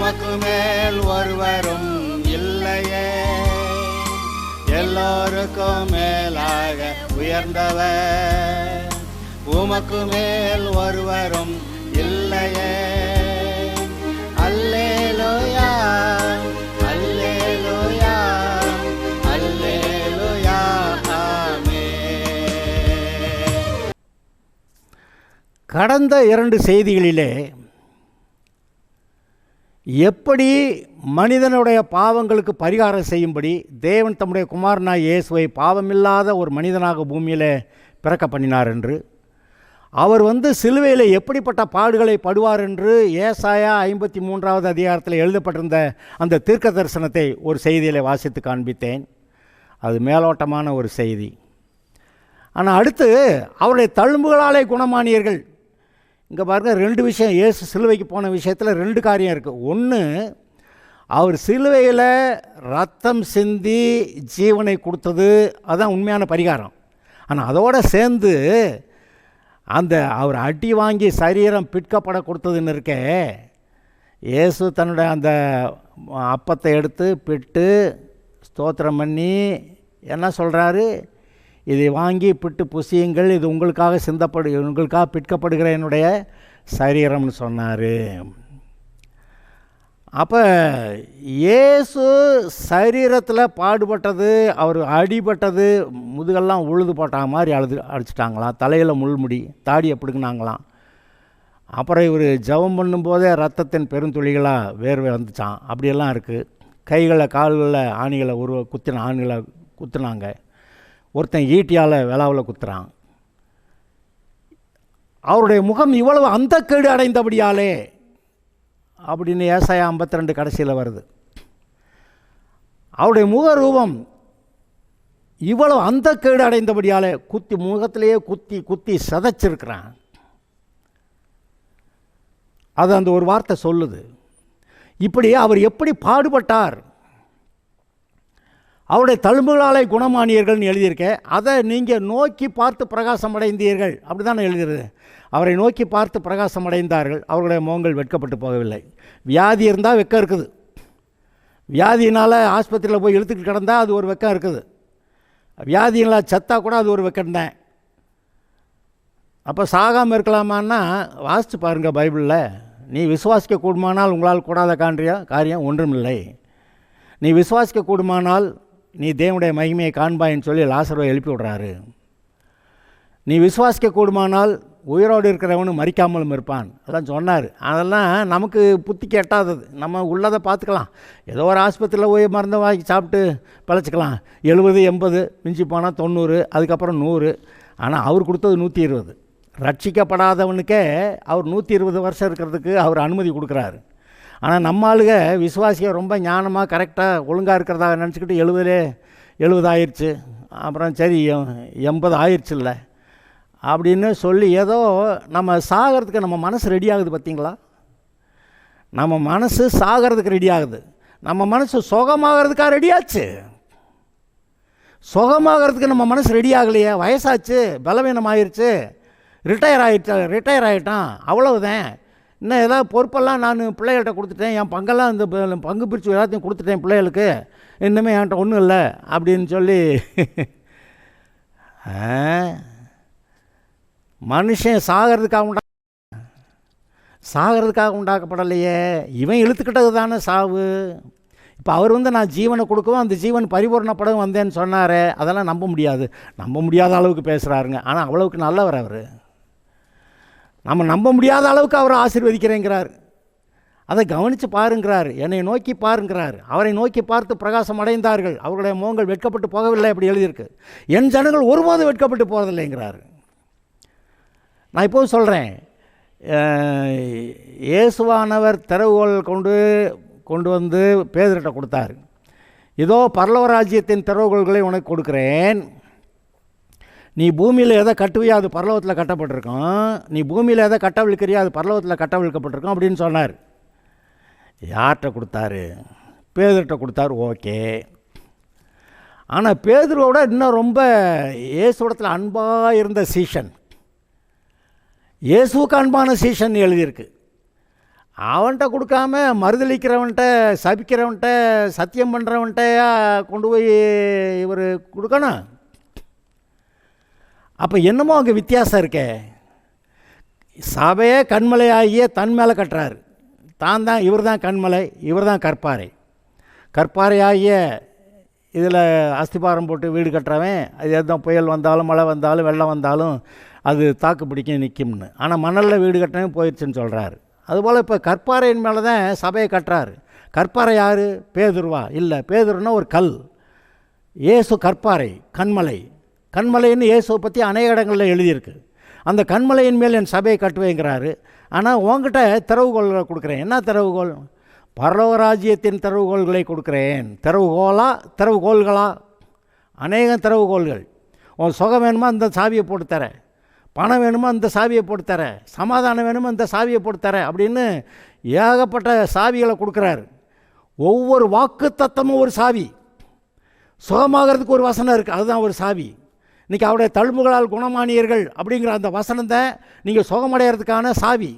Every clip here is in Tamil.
உமக்கு மேல் ஒருவரும் இல்லையே, எல்லோருக்கும் மேலாக உயர்ந்தவர். உமக்கு மேல் ஒருவரும் இல்லையே. அல்லேலூயா, அல்லேலூயா, அல்லேலூயா, ஆமென். கடந்த 2 செய்திகளிலே எப்படி மனிதனுடைய பாவங்களுக்கு பரிகாரம் செய்யும்படி தேவன் தம்முடைய குமாரனாய் இயேசுவை பாவமில்லாத ஒரு மனிதனாக பூமியில் பிறக்க பண்ணினார் என்று, அவர் சிலுவையில் எப்படிப்பட்ட பாடுகளை படுவார் என்று ஏசாயா 53வது அதிகாரத்தில் எழுதப்பட்டிருந்த அந்த தீர்க்க தரிசனத்தை ஒரு செய்தியில் வாசித்து காண்பித்தேன். அது மேலோட்டமான ஒரு செய்தி. ஆனால் அடுத்து அவருடைய தழும்புகளாலே குணமானியர்கள். இங்கே பாருங்கள், 2 விஷயம். இயேசு சிலுவைக்கு போன விஷயத்தில் 2 காரியம் இருக்குது. ஒன்று, அவர் சிலுவையில் ரத்தம் சிந்தி ஜீவனை கொடுத்தது, அதுதான் உண்மையான பரிகாரம். ஆனால் அதோடு சேர்ந்து அந்த அவர் அடி வாங்கி சரீரம் பிற்கப்பட கொடுத்ததுன்னு இருக்கே, இயேசு தன்னுடைய அந்த அப்பத்தை எடுத்து பிட்டு ஸ்தோத்திரம் பண்ணி என்ன சொல்கிறாரு, இதை வாங்கி பிட்டு புசியுங்கள், இது உங்களுக்காக பிற்கப்படுகிற என்னுடைய சரீரம்னு சொன்னார். அப்போ இயேசு சரீரத்தில் பாடுபட்டது, அவர் அடிபட்டது, முதுகெல்லாம் உழுது போட்ட மாதிரி அடிச்சிட்டாங்களாம், தலையில் முள்முடி, தாடியை பிடுங்கினாங்களாம். அப்புறம் இவர் ஜெபம் பண்ணும்போதே ரத்தத்தின் பெருந்துளிகளாக வேர்வை வந்துச்சான். அப்படியெல்லாம் இருக்குது. கைகளை கால்களில் ஆணிகளை ஆணிகளை குத்துனாங்க. ஒருத்தன் ஈட்டியால் விளாவில் குத்துறான். அவருடைய முகம் இவ்வளவு அந்த கேடு அடைந்தபடியாலே அப்படின்னு ஏசாயா 52 கடைசியில் வருது. அவருடைய முக ரூபம் இவ்வளவு அந்த கேடு அடைந்தபடியாலே முகத்திலேயே குத்தி சதைச்சிருக்கிறான். அது அந்த ஒரு வார்த்தை சொல்லுது. இப்படி அவர் எப்படி பாடுபட்டார், அவருடைய தழும்புகளாலே குணமானியர்கள்னு எழுதியிருக்கேன். அதை நீங்கள் நோக்கி பார்த்து பிரகாசம் அடைந்தீர்கள், அப்படி தானே எழுதுகிறது. அவரை நோக்கி பார்த்து பிரகாசம் அடைந்தார்கள், அவர்களுடைய முகங்கள் வெட்கப்பட்டு போகவில்லை. வியாதி இருந்தால் வெக்கம் இருக்குது. வியாதியினால் ஆஸ்பத்திரியில் போய் இழுத்துக்கிட்டு கிடந்தால் அது ஒரு வெக்கம் இருக்குது. வியாதியினால் செத்தா கூட அது ஒரு வெக்கம்தான். அப்போ சாகாமல் இருக்கலாமான்னா வாசித்து பாருங்கள் பைபிளில். நீ விசுவாசிக்க கூடுமானால் உங்களால் கூடாத காரியம் ஒன்றுமில்லை. நீ விசுவாசிக்க கூடுமானால் நீ தேவனுடைய மகிமையை காண்பாயின்னு சொல்லி லாசருவை எழுப்பி விடுறாரு. நீ விசுவாசிக்க கூடுமானால் உயிரோடு இருக்கிறவனும் மறிக்காமலும் இருப்பான், அதெல்லாம் சொன்னார். அதெல்லாம் நமக்கு புத்திக்கு எட்டாதது. நம்ம உள்ளதை பார்த்துக்கலாம். ஏதோ ஒரு ஆஸ்பத்திரியில் போய் மருந்து வாங்கி சாப்பிட்டு பிழைச்சிக்கலாம். 70, 80, மிஞ்சி போனால் 90, அதுக்கப்புறம் 100. ஆனால் அவர் கொடுத்தது 120. ரட்சிக்கப்படாதவனுக்கே அவர் 120 வருஷம் இருக்கிறதுக்கு அவர் அனுமதி கொடுக்குறாரு. ஆனால் நம்ம ஆளுக விசுவாசியை ரொம்ப ஞானமாக கரெக்டாக ஒழுங்காக இருக்கிறதாக நினச்சிக்கிட்டு 70 ஆயிடுச்சு, அப்புறம் சரி 80 ஆயிடுச்சு இல்லை அப்படின்னு சொல்லி ஏதோ நம்ம சாகிறதுக்கு நம்ம மனசு ரெடி ஆகுது. பார்த்திங்களா, நம்ம மனசு சாகிறதுக்கு ரெடி ஆகுது. நம்ம மனசு சுகமாகிறதுக்காக ரெடியாச்சு. சுகமாகிறதுக்கு நம்ம மனசு ரெடி ஆகலையே. வயசாச்சு, பலவீனம் ஆயிடுச்சு, ரிட்டையர் ஆகிட்டான், அவ்வளவுதான். இன்னும் ஏதாவது பொறுப்பெல்லாம் நான் பிள்ளைகள்கிட்ட கொடுத்துட்டேன், என் பங்கெல்லாம் இந்த பங்கு பிரித்து எல்லாத்தையும் கொடுத்துட்டேன் பிள்ளைகளுக்கு, இன்னுமே என்கிட்ட ஒன்றும் இல்லை அப்படின்னு சொல்லி மனுஷன் சாகிறதுக்காக உண்டாக்கப்படலையே. இவன் இழுத்துக்கிட்டது தானே சாவு. இப்போ அவர் நான் ஜீவனை கொடுக்கவும் அந்த ஜீவன் பரிபூர்ணப்படவும் வந்தேன்னு சொன்னார். அதெல்லாம் நம்ப முடியாத அளவுக்கு பேசுகிறாருங்க. ஆனால் அவ்வளவுக்கு நல்லவர் அவர். நம்ம நம்ப முடியாத அளவுக்கு அவர் ஆசீர்வதிக்கிறேங்கிறார். அதை கவனித்து பாருங்கிறார். என்னை நோக்கி பாருங்கிறார். அவரை நோக்கி பார்த்து பிரகாசம் அடைந்தார்கள், அவருடைய முகங்கள் வெட்கப்பட்டு போகவில்லை அப்படி எழுதியிருக்கு. என் ஜனங்கள் ஒருபோதும் வெட்கப்பட்டு போகிறதில்லைங்கிறார். நான் இப்போது சொல்கிறேன், இயேசுவானவர் திறவுகோல் கொண்டு வந்து பேதுருட்ட கொடுத்தார். இதோ பரலோக ராஜ்யத்தின் திறவுகோல்களை உனக்கு கொடுக்குறேன், நீ பூமியில் எதை கட்டுவியோ அது பரலோகத்தில் கட்டப்பட்டிருக்கும், நீ பூமியில் எதை கட்டவிழ்க்கிறியோ அது பரலோகத்தில் கட்டவிழ்க்கப்பட்டிருக்கும் அப்படின்னு சொன்னார். யார்கிட்ட கொடுத்தாரு? பேதுருட்ட கொடுத்தாரு. ஓகே. ஆனால் பேதுருவோட இன்னும் ரொம்ப இயேசுடத்தில் அன்பாக இருந்த சீஷன், இயேசுவுக்கு அன்பான சீஷன் எழுதியிருக்கு. அவன்கிட்ட கொடுக்காம மறுதளிக்கிறவன்கிட்ட, சபிக்கிறவன்கிட்ட, சத்தியம் பண்ணுறவன்கிட்டயா கொண்டு போய் இவர் கொடுக்கணும். அப்போ என்னமோ அங்கே வித்தியாசம் இருக்கே. சபையே கண்மலையாகிய தன் மேலே கட்டுறாரு. இவர் தான் கண்மலை, இவர் தான் கற்பாறை. கற்பாறையாகிய இதில் அஸ்திபாரம் போட்டு வீடு கட்டுறவன் அது எதுவும் புயல் வந்தாலும் மழை வந்தாலும் வெள்ளம் வந்தாலும் அது தாக்கு பிடிக்க நிற்கும்னு. ஆனால் மணலில் வீடு கட்டினவன் போயிடுச்சுன்னு சொல்கிறாரு. அதுபோல் இப்போ கற்பாறையின் மேலே தான் சபையை கட்டுறாரு. கற்பாறை யார்? பேதுருவா? இல்லை, பேதுருன்னா ஒரு கல். இயேசு கற்பாறை, கண்மலை. கண்மலைன்னு இயேசுவை பற்றி அநேக இடங்களில் எழுதியிருக்கு. அந்த கண்மலையின் மேல் என் சபையை கட்டுவேங்கிறாரு. ஆனால் உங்ககிட்ட திறவுகோள்களை கொடுக்குறேன். என்ன திறவுகோள்? பரலோக ராஜ்யத்தின் திறவுகோள்களை கொடுக்குறேன். திறவுகோள்களா? அநேகம் திறவுகோள்கள். உன் சுகம் வேணுமா அந்த சாவியை போட்டு தரேன், பணம் வேணுமா அந்த சாவியை போட்டு தரேன், சமாதானம் வேணுமா அந்த சாவியை போட்டு தரேன் அப்படின்னு ஏகப்பட்ட சாவிகளை கொடுக்குறாரு. ஒவ்வொரு வாக்கு தத்தமும் ஒரு சாவி. சுகமாகிறதுக்கு ஒரு வசனம் இருக்குது, அதுதான் ஒரு சாவி. இன்றைக்கி அவருடைய தழும்புகளால் குணமானியர்கள் அப்படிங்கிற அந்த வசனம் தான் நீங்கள் சுகமடைகிறதுக்கான சாவி.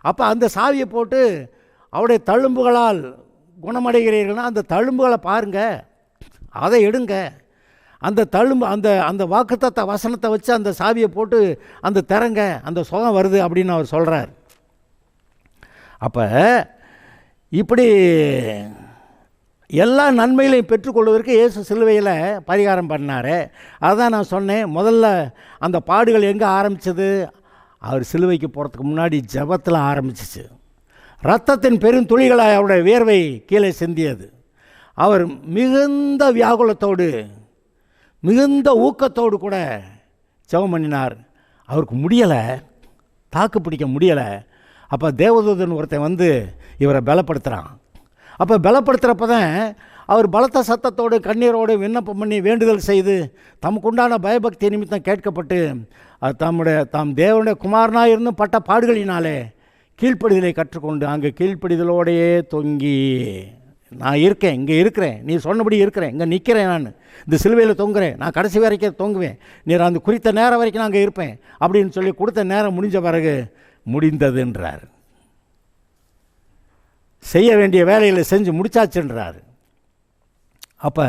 அப்போ அந்த சாவியை போட்டு அவருடைய தழும்புகளால் குணமடைகிறீர்கள்னா அந்த தழும்புகளை பாருங்கள், அதை எடுங்க. அந்த தழும்பு அந்த வாக்குத்தத்த வசனத்தை வச்சு அந்த சாவியை போட்டு அந்த திறங்க, அந்த சுகம் வருது அப்படின்னு அவர் சொல்கிறார். அப்போ இப்படி எல்லா நன்மைகளையும் பெற்றுக்கொள்வதற்கு இயேசு சிலுவையில் பரிகாரம் பண்ணார். அதுதான் நான் சொன்னேன். முதல்ல அந்த பாடுகள் எங்கே ஆரம்பித்தது? அவர் சிலுவைக்கு போகிறதுக்கு முன்னாடி ஜெபத்தில் ஆரம்பிச்சிச்சு. இரத்தத்தின் பெருந்துளிகளாக அவருடைய வியர்வை கீழே சிந்தியது. அவர் மிகுந்த வியாகுலத்தோடு மிகுந்த ஊக்கத்தோடு கூட ஜெபம் பண்ணினார். அவருக்கு முடியலை, தாக்கு பிடிக்க முடியலை. அப்போ தேவதூதன் ஒருத்தன் வந்து இவரை பலப்படுத்துகிறான். அப்போ பலப்படுத்துகிறப்ப தான் அவர் பலத்த சத்தத்தோடு கண்ணீரோடு விண்ணப்பம் பண்ணி வேண்டுதல் செய்து தமக்குண்டான பயபக்தி நிமித்தம் கேட்கப்பட்டு தாம் தேவனுடைய குமாரனாக இருந்தும் பட்ட பாடுகளினாலே கீழ்ப்படிதலை கற்றுக்கொண்டு அங்கே கீழ்ப்படிதலோடையே தொங்கி, நான் இருக்கேன், இங்கே இருக்கிறேன், நீ சொன்னபடி இருக்கிறேன், இங்கே நிற்கிறேன், நான் இந்த சிலுவையில் தொங்குறேன், நான் கடைசி வரைக்கும் தொங்குவேன், நீ அந்த குறித்த நேரம் வரைக்கும் நான் அங்கே இருப்பேன் அப்படின்னு சொல்லி கொடுத்த நேரம் முடிஞ்ச பிறகு முடிந்ததுன்றார். செய்ய வேண்டிய வேலைகளை செஞ்சு முடிச்சாச்சுன்றார். அப்போ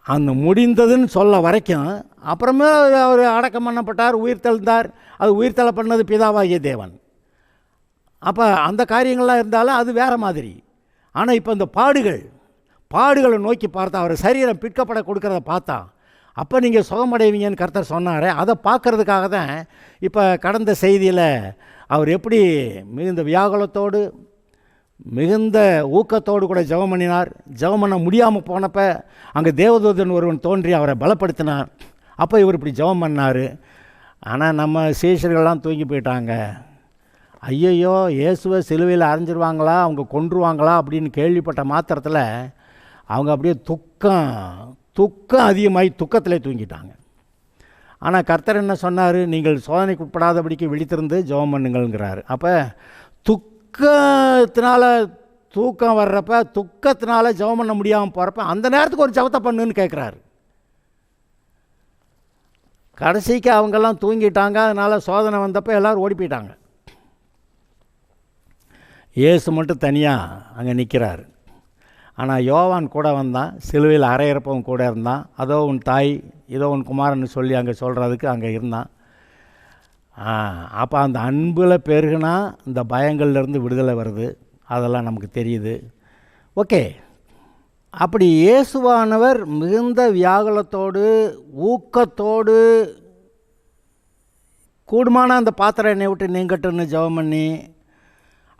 அந்த முடிந்ததுன்னு சொல்ல வரைக்கும் அப்புறமே அவர் அடக்கம் பண்ணப்பட்டார், உயிர் தெழுந்தார். அது உயிர் தெழ பண்ணது பிதாவாகிய தேவன். அப்போ அந்த காரியங்கள்லாம் இருந்தாலும் அது வேறு மாதிரி. ஆனால் இப்போ இந்த பாடுகளை நோக்கி பார்த்தா, அவர் சரீரம் பிற்கப்பட கொடுக்கறத பார்த்தா அப்போ நீங்கள் சுகமடைவீங்கன்னு கர்த்தர் சொன்னார். அதை பார்க்கறதுக்காக தான் இப்போ கடந்த செய்தியில் அவர் எப்படி மிகுந்த வியாகுலத்தோடு மிகுந்த ஊக்கத்தோடு கூட ஜெபம் பண்ணினார். ஜெபம் பண்ண முடியாமல் போனப்போ அங்கே தேவதூதன் ஒருவன் தோன்றி அவரை பலப்படுத்தினார். அப்போ இவர் இப்படி ஜெபம் பண்ணார். ஆனால் நம்ம சீஷர்கள்லாம் தூங்கி போயிட்டாங்க. ஐயையோ, இயேசுவை சிலுவையில் அரைஞ்சிருவாங்களா, அவங்க கொன்றுவாங்களா அப்படின்னு கேள்விப்பட்ட மாத்திரத்தில் அவங்க அப்படியே துக்கம் அதிகமாகி துக்கத்திலே தூங்கிட்டாங்க. ஆனால் கர்த்தர் என்ன சொன்னார்? நீங்கள் சோதனைக்கு உட்படாதபடிக்கு விழித்திருந்து ஜெபம் பண்ணுங்கள்ங்கிறாரு. அப்போ துக்கத்தினால தூக்கம் வர்றப்ப, துக்கத்தினால ஜெபம் பண்ண முடியாமல் போகிறப்ப அந்த நேரத்துக்கு ஒரு ஜெபத்தை பண்ணுன்னு கேட்குறாரு. கடைசிக்கு அவங்கெல்லாம் தூங்கிட்டாங்க. அதனால் சோதனை வந்தப்போ எல்லோரும் ஓடி போயிட்டாங்க. இயேசு மட்டும் தனியாக அங்கே நிற்கிறார். ஆனால் யோவான் கூட வந்தான், சிலுவையில் அரையிறப்பவன் கூட இருந்தான். அதோ உன் தாய், இதோ உன் குமாரன்னு சொல்லி அங்கே சொல்கிறதுக்கு அங்கே இருந்தான். அப்போ அந்த அன்பில் பெருகுனா இந்த பயங்கள்லேருந்து விடுதலை வருது, அதெல்லாம் நமக்கு தெரியுது. ஓகே, அப்படி இயேசுவானவர் மிகுந்த வியாகுலத்தோடு ஊக்கத்தோடு கூடுமான அந்த பாத்திரம் என்னை விட்டு நீங்கட்டுன்னு ஜெபம் பண்ணி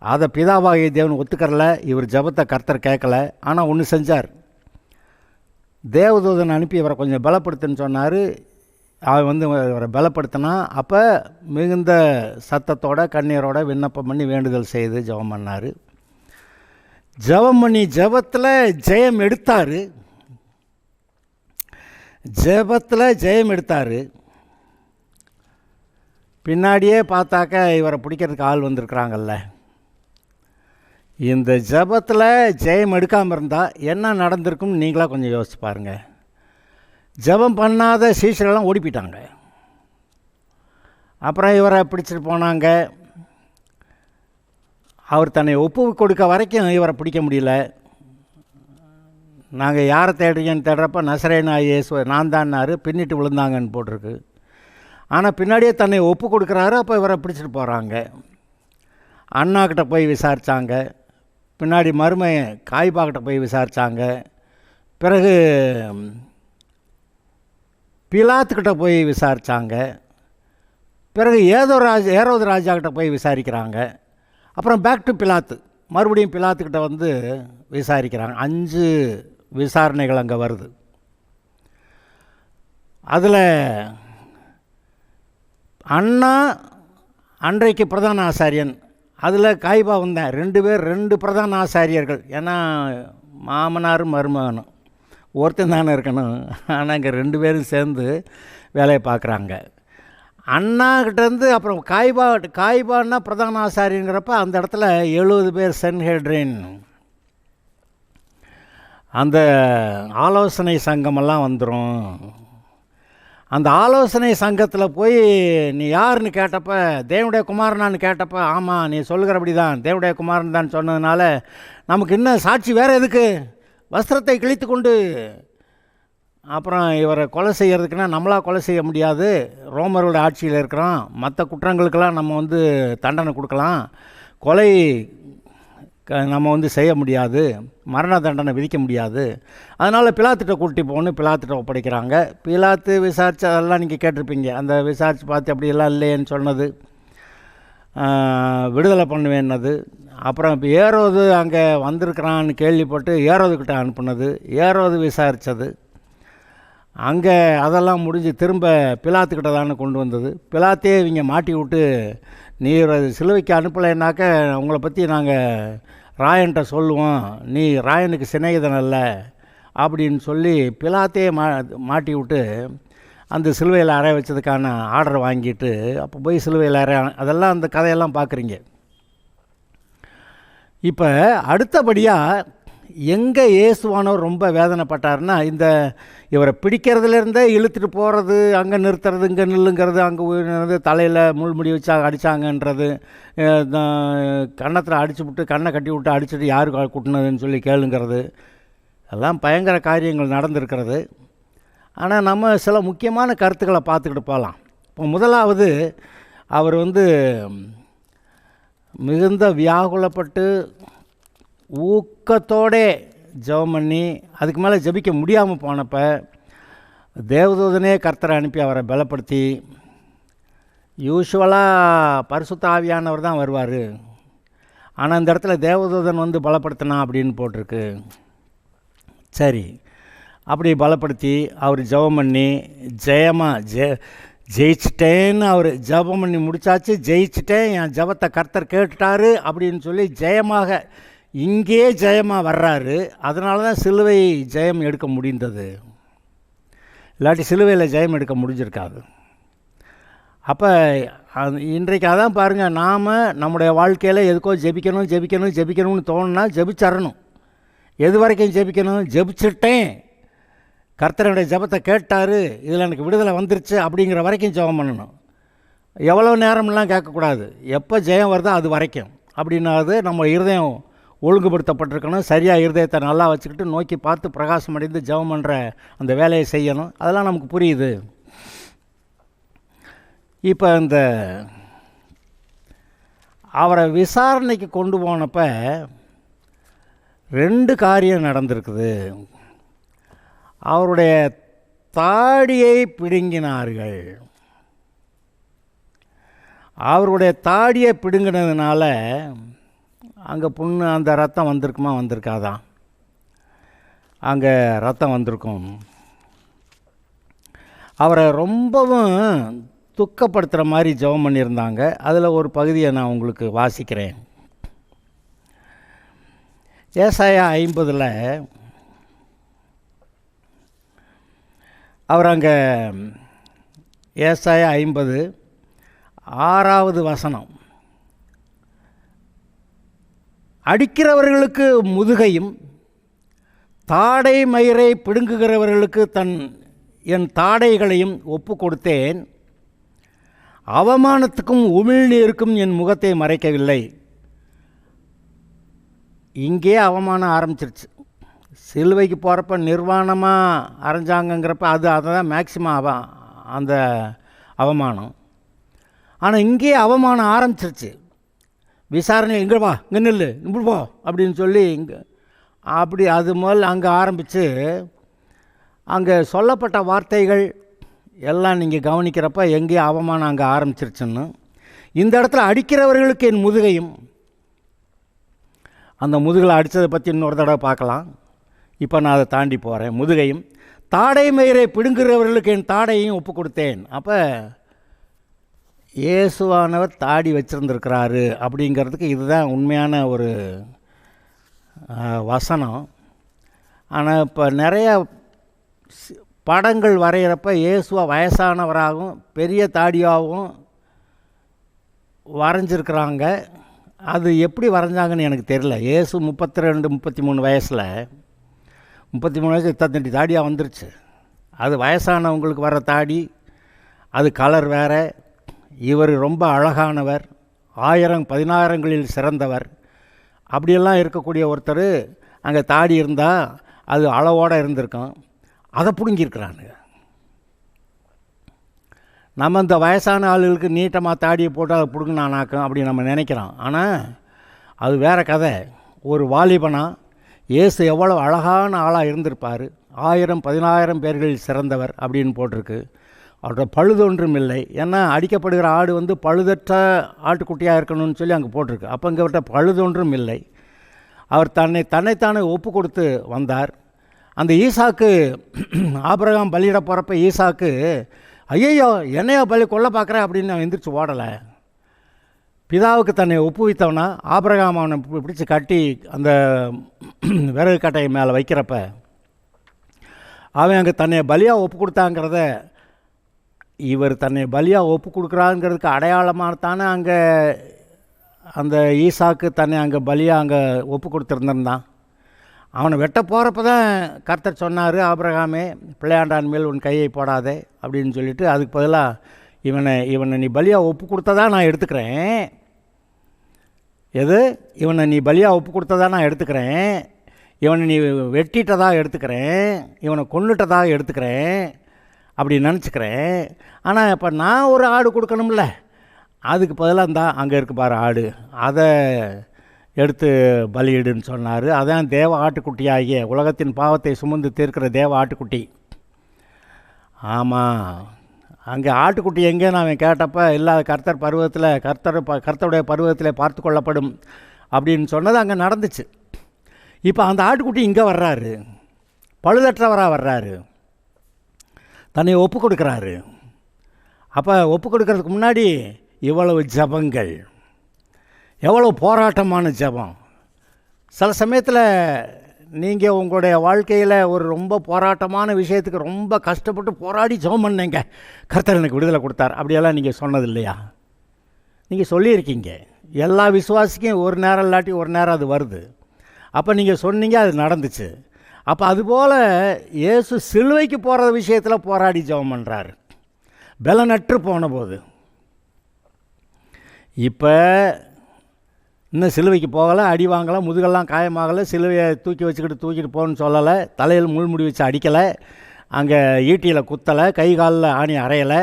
அதை பிதாவாகிய தேவன் ஒத்துக்கறல. இவர் ஜெபத்தை கர்த்தர் கேட்கல. ஆனால் ஒன்று செஞ்சார். தேவதூதன் அனுப்பி இவரை கொஞ்சம் பலப்படுத்துன்னு சொன்னார். அவன் வந்து இவரை பலப்படுத்தினா. அப்போ மிகுந்த சத்தத்தோட கண்ணீரோட விண்ணப்பம் பண்ணி வேண்டுதல் செய்து ஜெபம் பண்ணார். ஜெபம் பண்ணி ஜெபத்தில் ஜெயம் எடுத்தார். பின்னாடியே பார்த்தாக்க இவரை பிடிக்கிறதுக்கு ஆள் வந்திருக்கிறாங்கல்ல. இந்த ஜெபத்தில் ஜெயம் எடுக்காமல் இருந்தால் என்ன நடந்திருக்கும்னு நீங்களாக கொஞ்சம் யோசிச்சு பாருங்கள். ஜெபம் பண்ணாத சீஷரெல்லாம் ஓடி போயிட்டாங்க. அப்புறம் இவரை பிடிச்சிட்டு போனாங்க. அவர் தன்னை ஒப்பு கொடுக்க வரைக்கும் இவரை பிடிக்க முடியல. நாங்கள் யாரை தேடுறீங்கன்னு தேடுறப்ப நசரேயனாகிய இயேசுவை நான் தான்னாரு, பின்னிட்டு விழுந்தாங்கன்னு போட்டிருக்கு. ஆனால் பின்னாடியே தன்னை ஒப்பு கொடுக்குறாரு, அப்போ இவரை பிடிச்சிட்டு போகிறாங்க. அண்ணாக்கிட்ட போய் விசாரித்தாங்க, பின்னாடி மருமை காய்பாக்கிட்ட போய் விசாரித்தாங்க, பிறகு பிலாத்துக்கிட்ட போய் விசாரித்தாங்க, பிறகு ஏரோது ராஜாக்கிட்ட போய் விசாரிக்கிறாங்க, அப்புறம் பேக் டு பிலாத்து, மறுபடியும் பிலாத்துக்கிட்ட வந்து விசாரிக்கிறாங்க. 5 விசாரணைகள் அங்கே வருது. அதில் அண்ணா அன்றைக்கு பிரதான ஆசாரியன், அதில் காய்பா வந்தேன். 2 பேர் 2 பிரதான ஆசாரியர்கள். ஏன்னா மாமனாரும் மருமகனும் ஒருத்தன் தானே இருக்கணும். ஆனால் இங்கே 2 பேரும் சேர்ந்து வேலையை பார்க்குறாங்க. அண்ணாக்கிட்டேருந்து அப்புறம் காய்பான்னா பிரதான ஆசாரியங்கிறப்ப அந்த இடத்துல 70 பேர் சென்ஹெட்ரின் அந்த ஆலோசனை சங்கமெல்லாம் வந்துடும். அந்த ஆலோசனை சங்கத்தில் போய் நீ யாருன்னு கேட்டப்ப, தேவனுடைய குமாரனான்னு கேட்டப்ப, ஆமாம் நீ சொல்லுகிறபடி தான் தேவனுடைய குமாரன் தான் சொன்னதுனால நமக்கு இன்னும் சாட்சி வேறு எதுக்கு, வஸ்திரத்தை கிழித்து கொண்டு அப்புறம் இவரை கொலை செய்கிறதுக்குன்னா நம்மளாக கொலை செய்ய முடியாது, ரோமரோட ஆட்சியில் இருக்கிறோம், மற்ற குற்றங்களுக்கெல்லாம் நம்ம வந்து தண்டனை கொடுக்கலாம், கொலை நம்ம வந்து செய்ய முடியாது, மரண தண்டனை விதிக்க முடியாது, அதனால் பிலாத்துட்ட கூட்டி போகணும், பிலாத்துட்ட ஒப்படைக்கிறாங்க. பிலாத்து விசாரித்து அதெல்லாம் நீங்கள் கேட்டிருப்பீங்க. அந்த விசாரித்து பார்த்து அப்படியெல்லாம் இல்லையேன்னு சொன்னது, விடுதலை பண்ணுவேன்னது, அப்புறம் இப்போ ஏரோது அங்கே வந்திருக்கிறான்னு கேள்விப்பட்டு ஏரோதுக்கிட்ட அனுப்புனது, ஏரோது விசாரித்தது, அங்கே அதெல்லாம் முடிஞ்சு திரும்ப பிலாத்துக்கிட்ட தானே கொண்டு வந்தது. பிலாத்தே இவங்க மாட்டி விட்டு, நீர் சிலுவைக்கு அனுப்பலைன்னாக்க உங்களை பற்றி நாங்கள் ராயன்கிட்ட சொல்லுவோம், நீ ராயனுக்கு சிநேகிதன் அல்ல அப்படின்னு சொல்லி பிலாத்தே மாட்டி விட்டு அந்த சிலுவையில் அறைய வச்சதுக்கான ஆர்டரை வாங்கிட்டு அப்போ போய் சிலுவையில் அறைய, அதெல்லாம் அந்த கதையெல்லாம் பார்க்குறீங்க. இப்போ அடுத்தபடியாக எங்கே இயேசுவானவர் ரொம்ப வேதனைப்பட்டார்னா, இந்த இவரை பிடிக்கிறதுலேருந்தே இழுத்துட்டு போகிறது, அங்கே நிறுத்துறது, இங்கே நில்லுங்கிறது, அங்கே தலையில் முள்முடி வச்சா அடித்தாங்கன்றது, கன்னத்தில் அடிச்சு விட்டு கண்ணை கட்டி விட்டு அடிச்சுட்டு யார் கூட்டினதுன்னு சொல்லி கேளுங்கிறது, எல்லாம் பயங்கர காரியங்கள் நடந்திருக்கிறது. ஆனால் நம்ம சில முக்கியமான கருத்துக்களை பார்த்துக்கிட்டு போகலாம். இப்போ முதலாவது, அவர் வந்து மிகுந்த வியாகுலப்பட்டு ஊக்கத்தோடே ஜெபம் பண்ணி அதுக்கு மேலே ஜெபிக்க முடியாமல் போனப்போ தேவதூதனே கர்த்தரை அனுப்பி அவரை பலப்படுத்தி, யூஸ்வலாக பரிசுத்த ஆவியானவர் தான் வருவார், ஆனால் இந்த இடத்துல தேவதூதன் வந்து பலப்படுத்தினா அப்படின்னு போட்டிருக்கு. சரி, அப்படி பலப்படுத்தி அவர் ஜெபம் பண்ணி ஜெயிச்சிட்டேன்னு அவர் ஜெபம் பண்ணி முடித்தாச்சு, ஜெயிச்சிட்டேன், என் ஜெபத்தை கர்த்தர் கேட்டுட்டாரு அப்படின்னு சொல்லி ஜெயமாக இங்கே ஜெயமாக வர்றாரு. அதனால தான் சிலுவை ஜெயம் எடுக்க முடிந்தது, இல்லாட்டி சிலுவையில் ஜெயம் எடுக்க முடிஞ்சிருக்காது. அப்போ இன்றைக்கு அதான் பாருங்கள், நாம் நம்முடைய வாழ்க்கையில் எதுக்கோ ஜெபிக்கணும்னு தோணுன்னா ஜெபிச்சிடணும். எது வரைக்கும் ஜெபிக்கணும்? ஜெபிச்சிட்டேன், கர்த்தருடைய ஜெபத்தை கேட்டார், இதில் எனக்கு விடுதலை வந்துருச்சு அப்படிங்கிற வரைக்கும் ஜெபம் பண்ணணும். எவ்வளோ நேரம்லாம் கேட்கக்கூடாது, எப்போ ஜெயம் வருதோ அது வரைக்கும். அப்படின்னாவது நம்ம இருதயம் ஒழுங்குபடுத்தப்பட்டிருக்கணும், சரியாக இருதயத்தை நல்லா வச்சுக்கிட்டு நோக்கி பார்த்து பிரகாசம் அடைந்து ஜெபம் பண்ணுற அந்த வேலையை செய்யணும். அதெல்லாம் நமக்கு புரியுது. இப்போ இந்த அவரை விசாரணைக்கு கொண்டு போனப்போ 2 காரியம் நடந்திருக்குது. அவருடைய தாடியை பிடுங்கினார்கள். அவருடைய தாடியை பிடுங்கினதுனால அங்கே புண்ணு, அந்த ரத்தம் வந்திருக்குமா வந்திருக்காதான்? அங்கே ரத்தம் வந்திருக்கும். அவரை ரொம்பவும் துக்கப்படுத்துகிற மாதிரி ஜெபம் பண்ணியிருந்தாங்க. அதில் ஒரு பகுதியை நான் உங்களுக்கு வாசிக்கிறேன். ஏசாயா 50 அவர் அங்கே ஏசாயா 50 6வது வசனம், அடிக்கிறவர்களுக்கு முதுகையும் தாடை மயிரை பிடுங்குகிறவர்களுக்கு என் தாடைகளையும் ஒப்பு கொடுத்தேன், அவமானத்துக்கும் உமிழ்நீருக்கும் என் முகத்தை மறைக்கவில்லை, இங்கேயே அவமானம் ஆரம்பிச்சிருச்சு. சிலுவைக்கு போகிறப்ப நிர்வாணமாக அரைஞ்சாங்கங்கிறப்ப அதை தான் மேக்சிமம் அந்த அவமானம். ஆனால் இங்கேயே அவமானம் ஆரம்பிச்சிருச்சு. விசாரணை இங்கே வா, இங்கே நில்லு, இப்படி போ அப்படின்னு சொல்லி இங்கே அப்படி அது முதல்ல அங்கே ஆரம்பித்து அங்கே சொல்லப்பட்ட வார்த்தைகள் எல்லாம் நீங்கள் கவனிக்கிறப்ப எங்கேயோ அவமானம் அங்கே ஆரம்பிச்சிருச்சுன்னு. இந்த இடத்துல அடிக்கிறவர்களுக்கு என் முதுகையும், அந்த முதுகில் அடித்ததை பற்றி இன்னொரு தடவை பார்க்கலாம். இப்போ நான் அதை தாண்டி போகிறேன். முதுகையும் தாடை மயிரை பிடுங்குறவர்களுக்கு என் தாடையையும் ஒப்பு கொடுத்தேன். அப்போ இயேசுவானவர் தாடி வச்சுருந்துருக்கிறாரு அப்படிங்கிறதுக்கு இதுதான் உண்மையான ஒரு வசனம். ஆனால் இப்போ நிறைய படங்கள் வரைகிறப்ப இயேசுவா வயசானவராகவும் பெரிய தாடியாகவும் வரைஞ்சிருக்கிறாங்க. அது எப்படி வரைஞ்சாங்கன்னு எனக்கு தெரியல. இயேசு 32 33 வயசில் 33 வயசு 38 தாடியாக வந்துருச்சு. அது வயசானவங்களுக்கு வர தாடி, அது கலர் வேறு. இவர் ரொம்ப அழகானவர், 1000 10,000ங்களில் சிறந்தவர். அப்படியெல்லாம் இருக்கக்கூடிய ஒருத்தர் அங்கே தாடி இருந்தால் அது அளவோடு இருந்திருக்கும். அதை பிடுங்கியிருக்கிறானுங்க. நம்ம இந்த வயசான ஆளுகளுக்கு நீட்டமாக தாடியை போட்டு அதை பிடுங்கினானாக்கும் அப்படி நம்ம நினைக்கிறோம். ஆனால் அது வேறு கதை. ஒரு வாலிபனா இயேசு எவ்வளோ அழகான ஆளாக இருந்திருப்பார். 1000 10,000 பேர்களில் சிறந்தவர் அப்படின்னு போட்டிருக்கு. அவரோட பழுதொன்றும் இல்லை. ஏன்னா அடிக்கப்படுகிற ஆடு பழுதற்ற ஆட்டுக்குட்டியாக இருக்கணும்னு சொல்லி அங்கே போட்டிருக்கு. அப்போ இங்கே பழுதொன்றும் இல்லை. அவர் தன்னைத்தானே ஒப்பு கொடுத்து வந்தார். அந்த ஈசாக்கு ஆபிரகாம் பலியிட போகிறப்ப ஈசாக்கு ஐயோ என்னையோ பலி கொல்ல பார்க்குறேன் அப்படின்னு அவன் எந்திரிச்சு ஓடலை. பிதாவுக்கு தன்னை ஒப்புவித்தவனா ஆபிரகாம் அவனை பிடிச்சி கட்டி அந்த விறகு கட்டையை மேலே வைக்கிறப்ப அவன் அங்கே தன்னை பலியாக ஒப்பு கொடுத்தாங்கிறத, இவர் தன்னை பலியாக ஒப்பு கொடுக்குறாங்கிறதுக்கு அடையாளமாகத்தானே அங்கே அந்த ஈசாக்கு தன்னை அங்கே பலியாக அங்கே ஒப்பு கொடுத்துருந்தான். அவனை வெட்ட போகிறப்ப தான் கர்த்தர் சொன்னார், ஆபிரகாமே பிள்ளையாண்டான் மேல் உன் கையை போடாதே அப்படின்னு சொல்லிட்டு, அதுக்கு பதிலாக இவனை நீ பலியாக ஒப்பு கொடுத்ததா நான் எடுத்துக்கிறேன். இவனை நீ பலியாக ஒப்பு கொடுத்ததா நான் எடுத்துக்கிறேன். இவனை நீ வெட்டிட்டதாக எடுத்துக்கிறேன். இவனை கொன்னுட்டதாக எடுத்துக்கிறேன். அப்படி நினச்சிக்கிறேன். ஆனால் இப்போ நான் ஒரு ஆடு கொடுக்கணும்ல, அதுக்கு பதிலாக தான் அங்கே இருக்கு பாரு ஆடு, அதை எடுத்து பலியிடுன்னு சொன்னார். அதான் தேவ ஆட்டுக்குட்டியாகிய உலகத்தின் பாவத்தை சுமந்து தீர்க்கிற தேவ ஆட்டுக்குட்டி. ஆமாம், அங்கே ஆட்டுக்குட்டி எங்கேன்னு அவன் கேட்டப்போ இல்லாத கர்த்தர் பருவத்தில் கர்த்தருடைய பருவத்தில் பார்த்து கொள்ளப்படும் அப்படின்னு சொன்னது அங்கே நடந்துச்சு. இப்போ அந்த ஆட்டுக்குட்டி இங்கே வர்றாரு, பழுதற்றவராக வர்றாரு, தன்னை ஒப்பு கொடுக்குறாரு. அப்போ ஒப்பு கொடுக்கறதுக்கு முன்னாடி இவ்வளவு ஜபங்கள், எவ்வளோ போராட்டமான ஜபம். சில சமயத்தில் நீங்கள் உங்களுடைய வாழ்க்கையில் ஒரு ரொம்ப போராட்டமான விஷயத்துக்கு ரொம்ப கஷ்டப்பட்டு போராடி ஜபம் பண்ணேங்க, கர்த்தர் எனக்கு விடுதலை கொடுத்தார் அப்படியெல்லாம் நீங்கள் சொன்னது இல்லையா? நீங்கள் சொல்லியிருக்கீங்க. எல்லா விசுவாசிக்கும் ஒரு நேரம் இல்லாட்டி ஒரு நேரம் அது வருது. அப்போ நீங்கள் சொன்னீங்க, அது நடந்துச்சு. அப்போ அதுபோல் இயேசு சிலுவைக்கு போகிற விஷயத்தில் போராடி ஜெபம் பண்ணுறாரு, பலனற்று போன போது. இப்போ இன்னும் சிலுவைக்கு போகலை, அடி வாங்கலை, முதுகெல்லாம் காயமாகலை, சிலுவையை தூக்கிட்டு போகணுன்னு சொல்லலை, தலையில் முள்முடி வச்சு அடிக்கலை, அங்கே ஈட்டியில் குத்தலை, கை காலில் ஆணி அறையலை.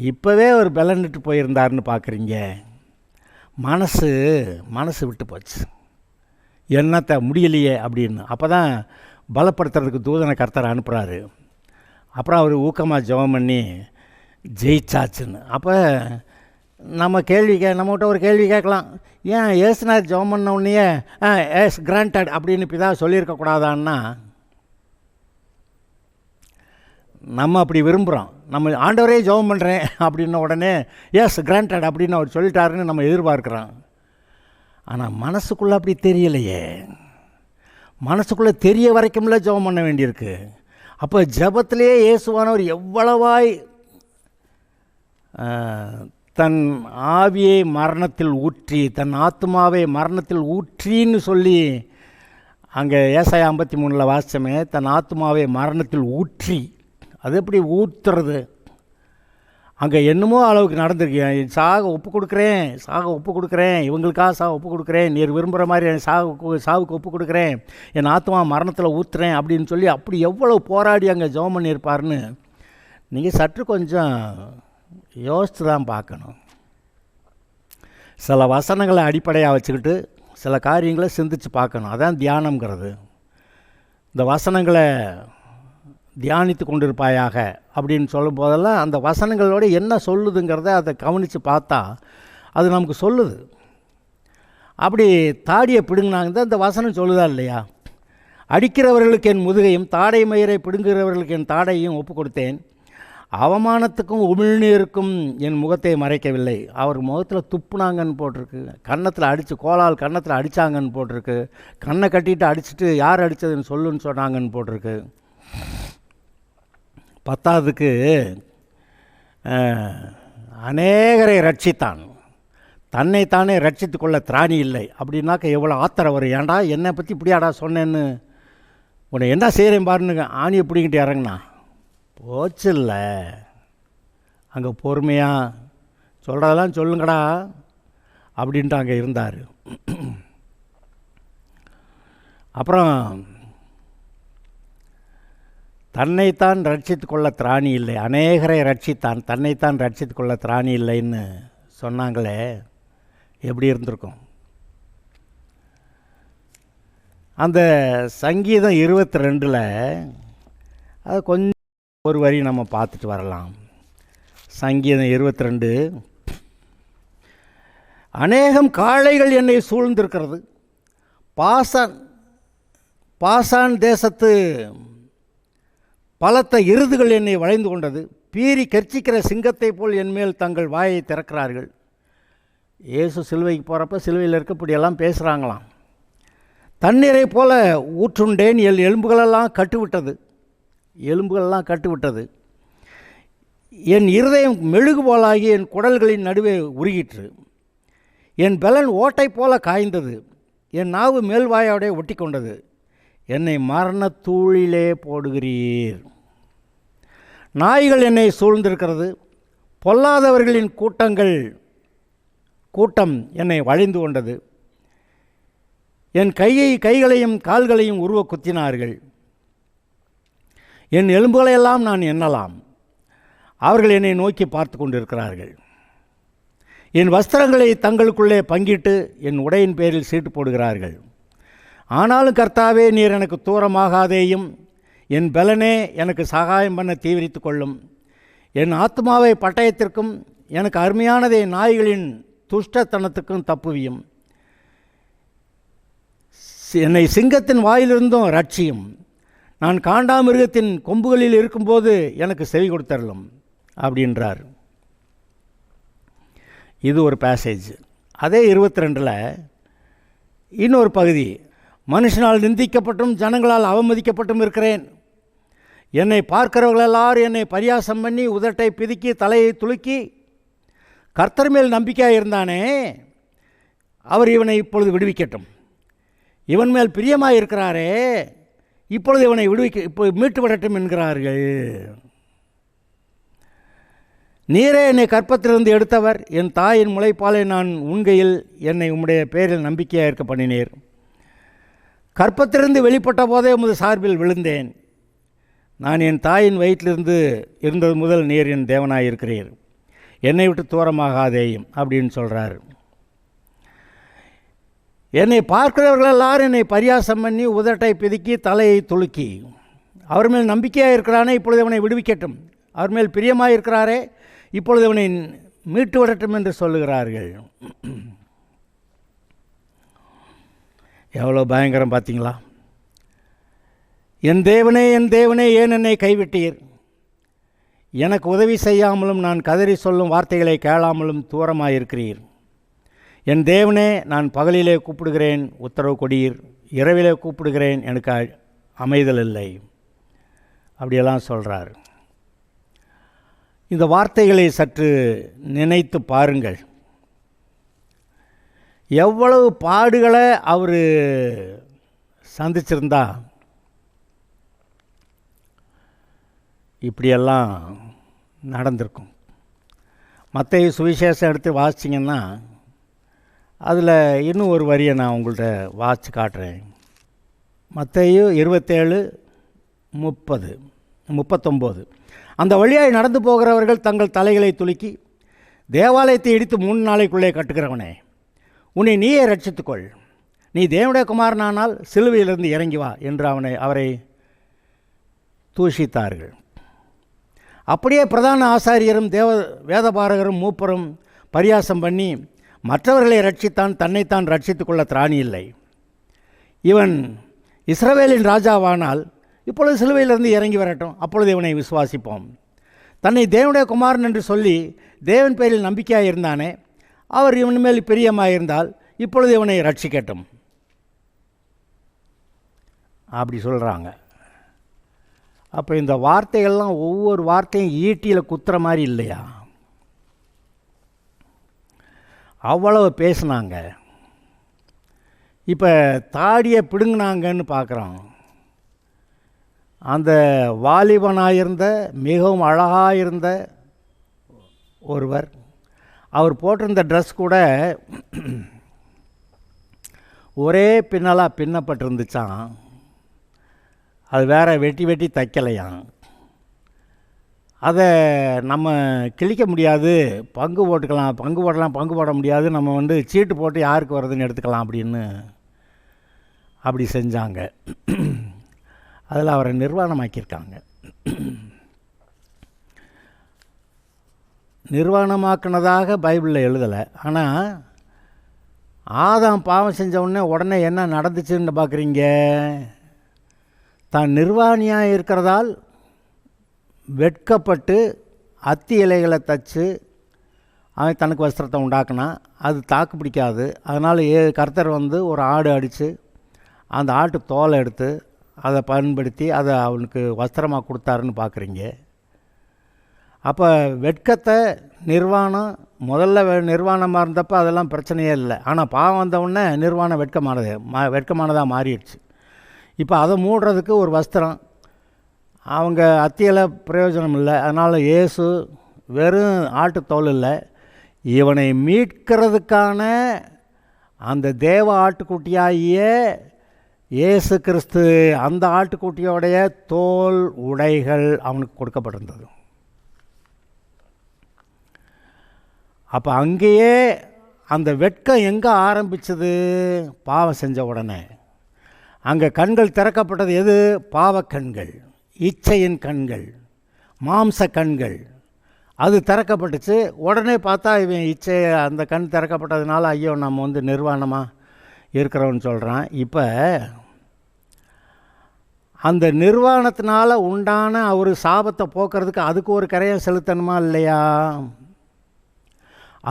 இப்போவே ஒரு பலனிட்டு போயிருந்தாருன்னு பார்க்குறீங்க. மனசு விட்டு போச்சு, என்னத்தை முடியலையே அப்படின்னு. அப்போ தான் பலப்படுத்துறதுக்கு தூதனை கர்த்தர் அனுப்புகிறாரு. அப்புறம் அவர் ஊக்கமாக ஜெபம் பண்ணி ஜெயிச்சாச்சுன்னு. அப்போ நம்மகிட்ட ஒரு கேள்வி கேட்கலாம், ஏன் ஏசுனார் ஜெபம் பண்ண உடனே எஸ் கிராண்டட் அப்படின்னு பிதா சொல்லியிருக்கக்கூடாதான்னா, நம்ம அப்படி விரும்புகிறோம். நம்ம ஆண்டவரே ஜெபம் பண்ணுறேன் அப்படின்ன உடனே எஸ் கிராண்டட் அப்படின்னு அவர் சொல்லிட்டாருன்னு நம்ம எதிர்பார்க்குறோம். ஆனால் மனசுக்குள்ளே அப்படி தெரியலையே. மனசுக்குள்ளே தெரிய வரைக்கும்ல ஜெபம் பண்ண வேண்டியிருக்கு. அப்போ ஜெபத்திலேயே இயேசுவானவர் எவ்வளவாய் தன் ஆவியை மரணத்தில் ஊற்றி, தன் ஆத்மாவை மரணத்தில் ஊற்றின்னு சொல்லி அங்கே ஏசாயா 53 வாசித்தமே, தன் ஆத்மாவை மரணத்தில் ஊற்றி. அது எப்படி ஊற்றுறது? அங்கே என்னமோ அளவுக்கு நடந்திருக்கு. சாக ஒப்பு கொடுக்குறேன், இவங்களுக்காக ஒப்பு கொடுக்குறேன், நீர் விரும்புகிற மாதிரி என் சாவுக்கு ஒப்பு கொடுக்குறேன், என் ஆத்மா மரணத்தில் ஊற்றுறேன் அப்படின்னு சொல்லி அப்படி எவ்வளோ போராடி அங்கே ஜெபம் பண்ணியிருப்பார்னு நீங்கள் சற்று கொஞ்சம் யோசித்து தான் பார்க்கணும். சில வசனங்களை அடிப்படையாக வச்சுக்கிட்டு சில காரியங்களை சிந்தித்து பார்க்கணும். அதான் தியானம்ங்கிறது. இந்த வசனங்களை தியானித்து கொண்டிருப்பாயாக அப்படின்னு சொல்லும் போதெல்லாம் அந்த வசனங்களோட என்ன சொல்லுதுங்கிறத அதை கவனித்து பார்த்தா அது நமக்கு சொல்லுது. அப்படி தாடியை பிடுங்கினாங்க தான் இந்த வசனம் சொல்லுதா இல்லையா? அடிக்கிறவர்களுக்கு என் முதுகையும் தாடை மயிரை பிடுங்குகிறவர்களுக்கு என் தாடையும் ஒப்பு கொடுத்தேன், அவமானத்துக்கும் உமிழ்நீருக்கும் என் முகத்தை மறைக்கவில்லை. அவர் முகத்தில் துப்புனாங்கன்னு போட்டிருக்கு, கன்னத்தில் அடித்து கோலால் கன்னத்தில் அடித்தாங்கன்னு போட்டிருக்கு, கண்ணை கட்டிட்டு அடிச்சுட்டு யார் அடித்ததுன்னு சொல்லுன்னு சொன்னாங்கன்னு போட்டிருக்கு. பத்தாவதுக்கு அநேகரை ரட்சித்தான், தன்னைத்தானே ரட்சித்து கொள்ள திராணி இல்லை. அப்படின்னாக்க எவ்வளோ ஆத்திரம் வரும். ஏன்டா என்னை பற்றி இப்படியாடா சொன்னேன்னு, உன்னை என்ன செய்கிறேன் பாருன்னு ஆணியை பிடிக்கிட்டு இறங்குனா போச்சு. இல்லை அங்கே பொறுமையாக சொல்கிறதெல்லாம் சொல்லுங்கடா அப்படின்ட்டு அங்கே இருந்தார். அப்புறம் தன்னைத்தான் ரட்சித்து கொள்ள திராணி இல்லை, அநேகரை ரட்சித்தான், தன்னைத்தான் ரட்சித்து கொள்ள திராணி இல்லைன்னு சொன்னாங்களே, எப்படி இருந்திருக்கும்? அந்த சங்கீதம் 22 அது கொஞ்சம் ஒரு வரி நம்ம பார்த்துட்டு வரலாம். சங்கீதம் 22, அநேகம் காளைகள் என்னை சூழ்ந்திருக்கிறது, பாசான் தேசத்து பலத்த எருதுகள் என்னை வளைந்து கொண்டது, பீறி கர்ச்சிக்கிற சிங்கத்தை போல் என்மேல் தங்கள் வாயை திறக்கிறார்கள். இயேசு சிலுவைக்கு போகிறப்ப சிலுவையில் இருக்க இப்படியெல்லாம் பேசுகிறாங்களாம். தண்ணீரை போல ஊற்றுண்டேன், எலும்புகளெல்லாம் கட்டுவிட்டது, என் இருதயம் மெழுகு போலாகி என் குடல்களின் நடுவே உருகிற்று, என் பலன் ஓட்டை போல காய்ந்தது, என் நாவு மேல்வாயோட ஒட்டி கொண்டது, என்னை மரணத்தூளிலே போடுகிறீர். நாய்கள் என்னை சூழ்ந்திருக்கிறது, பொல்லாதவர்களின் கூட்டம் என்னை வளைந்து கொண்டது, என் கைகளையும் கால்களையும் உருவ குத்தினார்கள், என் எலும்புகளையெல்லாம் நான் எண்ணலாம், அவர்கள் என்னை நோக்கி பார்த்து கொண்டிருக்கிறார்கள், என் வஸ்திரங்களை தங்களுக்குள்ளே பங்கிட்டு என் உடையின் பேரில் சீட்டு போடுகிறார்கள். ஆனாலும் கர்த்தாவே, நீர் எனக்கு தூரமாகாதேயும், என் பலனே எனக்கு சகாயம் பண்ண தீவிரித்து கொள்ளும், என் ஆத்மாவை பட்டயத்திற்கும் எனக்கு அருமையானதை நாய்களின் துஷ்டத்தனத்துக்கும் தப்புவியும், என்னை சிங்கத்தின் வாயிலிருந்தும் ரட்சியும், நான் காண்டாமிருகத்தின் கொம்புகளில் இருக்கும்போது எனக்கு செவி கொடுத்தரலும் அப்படின்றார். இது ஒரு பேசேஜ். அதே 22 இன்னொரு பகுதி, மனுஷனால் நிந்திக்கப்பட்டும் ஜனங்களால் அவமதிக்கப்பட்டும் இருக்கிறேன், என்னை பார்க்கிறவர்கள் எல்லாரும் என்னை பரியாசம் பண்ணி உதட்டை பிதுக்கி தலையை துலுக்கி, கர்த்தர் மேல் நம்பிக்கையாக இருந்தானே அவர் இவனை இப்பொழுது விடுவிக்கட்டும், இவன் மேல் பிரியமாக இருக்கிறாரே இப்பொழுது இவனை மீட்டு விடட்டும் என்கிறார்கள். நீரே என்னை கற்பத்திலிருந்து எடுத்தவர், என் தாயின் முளைப்பாலை நான் உண்கையில் என்னை உம்முடைய பேரில் நம்பிக்கையாக இருக்க பண்ணினீர், கற்பத்திலிருந்து வெளிப்பட்ட போதே உமது சார்பில் விழுந்தேன், நான் என் தாயின் வயிற்றிலிருந்து இருந்தது முதல் நீர் என் தேவனாக இருக்கிறீர், என்னை விட்டு தூரமாகாதேயும் அப்படின்னு சொல்கிறார். என்னை பார்க்கிறவர்கள் எல்லாரும் என்னை பரியாசம் பண்ணி உதட்டை பிதுக்கி தலையை துலுக்கி, அவர் மேல் நம்பிக்கையாக இருக்கிறானே இப்பொழுது அவனை விடுவிக்கட்டும், அவர் மேல் பிரியமாக இருக்கிறாரே இப்பொழுது அவனை மீட்டு விடட்டும் என்று சொல்லுகிறார்கள். எவ்வளோ பயங்கரம் பார்த்தீங்களா? என் தேவனே ஏன் என்னை கைவிட்டீர், எனக்கு உதவி செய்யாமலும் நான் கதறி சொல்லும் வார்த்தைகளை கேளாமலும் தூரமாயிருக்கிறீர். என் தேவனே, நான் பகலிலே கூப்பிடுகிறேன் உத்தரவு கொடீர், இரவிலே கூப்பிடுகிறேன் எனக்கு அமைதல் இல்லை அப்படியெல்லாம் சொல்கிறார். இந்த வார்த்தைகளை சற்று நினைத்து பாருங்கள். எவ்வளவு பாடுகளை அவர் சந்திச்சிருந்தா இப்படியெல்லாம் நடந்திருக்கும். மத்தேயு சுவிசேஷம் எடுத்து வாசிச்சிங்கன்னா அதில் இன்னும் ஒரு வரியை நான் உங்கள்கிட்ட வாசித்து காட்டுறேன். மத்தேயு 27:30-39. அந்த வழியாய் நடந்து போகிறவர்கள் தங்கள் தலைகளை துலுக்கி, தேவாலயத்தை இடித்து 3 நாளைக்குள்ளே கட்டுகிறவனே, உன்னை நீயே ரட்சித்துக்கொள், நீ தேவனுடைய குமாரனானால் சிலுவையிலிருந்து இறங்கி வா என்று அவரை தூஷித்தார்கள். அப்படியே பிரதான ஆசாரியரும் வேதபாரகரும் மூப்பரும் பரியாசம் பண்ணி, மற்றவர்களை ரட்சித்தான், தன்னைத்தான் ரட்சித்து கொள்ள திராணி இல்லை. இவன் இஸ்ரவேலின் ராஜாவானால் இப்பொழுது சிலுவையிலிருந்து இறங்கி வரட்டும், அப்பொழுது இவனை விசுவாசிப்போம். தன்னை தேவனுடைய குமாரன் என்று சொல்லி தேவன் பேரில் நம்பிக்கையாக இருந்தானே, அவர் இவன் மேல் பிரியமாக இருந்தால் இப்பொழுது இவனை ரட்சிக்கட்டும். அப்படி சொல்கிறாங்க. அப்போ இந்த வார்த்தைகள்லாம் ஒவ்வொரு வார்த்தையும் ஈட்டியில் குத்துற மாதிரி இல்லையா? அவ்வளவு பேசுனாங்க. இப்போ தாடியை பிடுங்கினாங்கன்னு பார்க்குறோம். அந்த வாலிபனாயிருந்த மிகவும் அழகாயிருந்த ஒருவர், அவர் போட்டிருந்த ட்ரெஸ் கூட ஒரே பின்னலாக பின்னப்பட்டிருந்துச்சான். அது வேற வெட்டி வெட்டி தைக்கலையாம். அதை நம்ம கிழிக்க முடியாது, பங்கு போட முடியாது, நம்ம சீட்டு போட்டு யாருக்கு வருதுன்னு எடுத்துக்கலாம் அப்படின்னு அப்படி செஞ்சாங்க. அதில் அவரை நிர்வாணமாக்கியிருக்காங்க. நிர்வாணமாக்குனதாக பைபிளில் எழுதலை. ஆனால் ஆதாம் பாவம் செஞ்ச உடனே என்ன நடந்துச்சுன்னு பார்க்குறீங்க? தான் நிர்வாணியாக இருக்கிறதால் வெட்கப்பட்டு அத்தி இலைகளை தச்சு அவன் தனக்கு வஸ்திரத்தை உண்டாக்குனான். அது தாக்கு பிடிக்காது. அதனால் கர்த்தர் ஒரு ஆடு அடித்து அந்த ஆட்டு தோலை எடுத்து அதை பயன்படுத்தி அதை அவனுக்கு வஸ்திரமாக கொடுத்தாருன்னு பார்க்குறீங்க. அப்போ வெட்கத்தை முதல்ல நிர்வாணமாக இருந்தப்போ அதெல்லாம் பிரச்சனையே இல்லை. ஆனால் பாவம் வந்தவுடனே நிர்வாணம் வெட்கமானதாக மாறிடுச்சு. இப்போ அதை மூடுறதுக்கு ஒரு வஸ்திரம், அவங்க அத்தியில் பிரயோஜனம் இல்லை. அதனால் இயேசு வெறும் ஆட்டுத்தோல் இல்லை, இவனை மீட்கிறதுக்கான அந்த தேவ ஆட்டுக்குட்டியாகிய இயேசு கிறிஸ்து, அந்த ஆட்டுக்குட்டியோடைய தோல் உடைகள் அவனுக்கு கொடுக்கப்பட்டிருந்தது. அப்போ அங்கேயே அந்த வெட்கம் எங்கே ஆரம்பித்தது? பாவம் செஞ்ச உடனே அங்கே கண்கள் திறக்கப்பட்டது. எது? பாவக்கண்கள், இச்சையின் கண்கள், மாம்ச கண்கள். அது திறக்கப்பட்டுச்சு. உடனே பார்த்தா இவன் அந்த கண் திறக்கப்பட்டதுனால ஐயோ நம்ம நிர்வாணமாக இருக்கிறோன்னு சொல்கிறான். இப்போ அந்த நிர்வாணத்தினால உண்டான ஒரு சாபத்தை போக்குறதுக்கு அதுக்கு ஒரு கரையம் செலுத்தணுமா இல்லையா?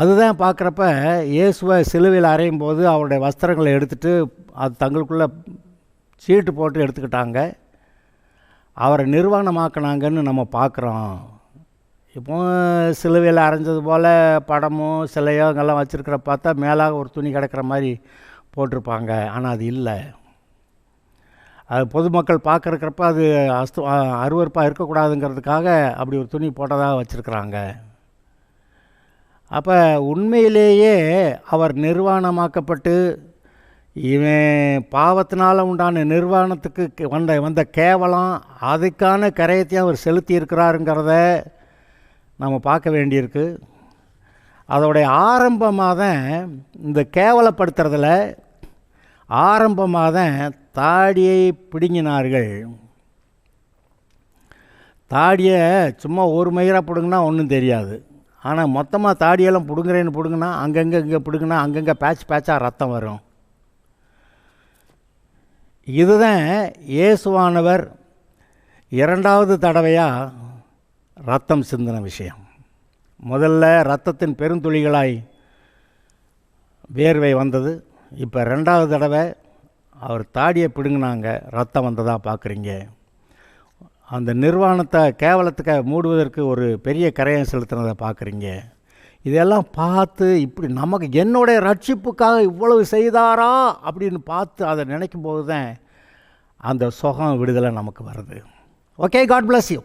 அதுதான் பார்க்குறப்ப இயேசுவை சிலுவையில் அறையும் போது அவருடைய வஸ்திரங்களை எடுத்துகிட்டு அது தங்களுக்குள்ளே சீட்டு போட்டு எடுத்துக்கிட்டாங்க, அவரை நிர்வாணமாக்கினாங்கன்னு நம்ம பார்க்குறோம். இப்போ சிலுவையில் அரைஞ்சது போல் படமோ சிலையோ அங்கெல்லாம் வச்சுருக்கிற பார்த்தா மேலாக ஒரு துணி கிடக்கிற மாதிரி போட்டிருப்பாங்க. ஆனால் அது இல்லை. அது பொதுமக்கள் பார்க்குறக்கிறப்ப அது அருவருப்பாக இருக்கக்கூடாதுங்கிறதுக்காக அப்படி ஒரு துணி போட்டதாக வச்சுருக்குறாங்க. அப்போ உண்மையிலேயே அவர் நிர்வாணமாக்கப்பட்டு இவன் பாவத்தினால் உண்டான நிர்வாணத்துக்கு வந்த கேவலம், அதுக்கான கரையத்தையும் அவர் செலுத்தி இருக்கிறாருங்கிறத நம்ம பார்க்க வேண்டியிருக்கு. அதோடைய ஆரம்பமாக தான் இந்த கேவலப்படுத்துறதில் ஆரம்பமாக தான் தாடியை பிடுங்கினார்கள். தாடியை சும்மா ஒரு மயிராக பிடுங்கினா ஒன்றும் தெரியாது. ஆனால் மொத்தமாக தாடியெல்லாம் பிடுங்குனா அங்கங்கே பிடுங்கினா அங்கங்கே பேட்சாக ரத்தம் வரும். இதுதான் இயேசுவானவர் இரண்டாவது தடவையாக ரத்தம் சிந்தின விஷயம். முதல்ல ரத்தத்தின் பெருந்துளிகளாய் வேர்வை வந்தது. இப்போ ரெண்டாவது தடவை அவர் தாடியை பிடுங்கினாங்க, ரத்தம் வந்ததாக பார்க்குறீங்க. அந்த நிர்வாணத்தை கேவலத்துக்கு மூடுவதற்கு ஒரு பெரிய கரையம் செலுத்தினதை பார்க்குறீங்க. இதெல்லாம் பார்த்து இப்படி நமக்கு என்னுடைய ரட்சிப்புக்காக இவ்வளவு செய்தாரா அப்படின்னு பார்த்து அதை நினைக்கும் போது தான் அந்த சுகம் விடுதலை நமக்கு வருது. Okay, god bless you.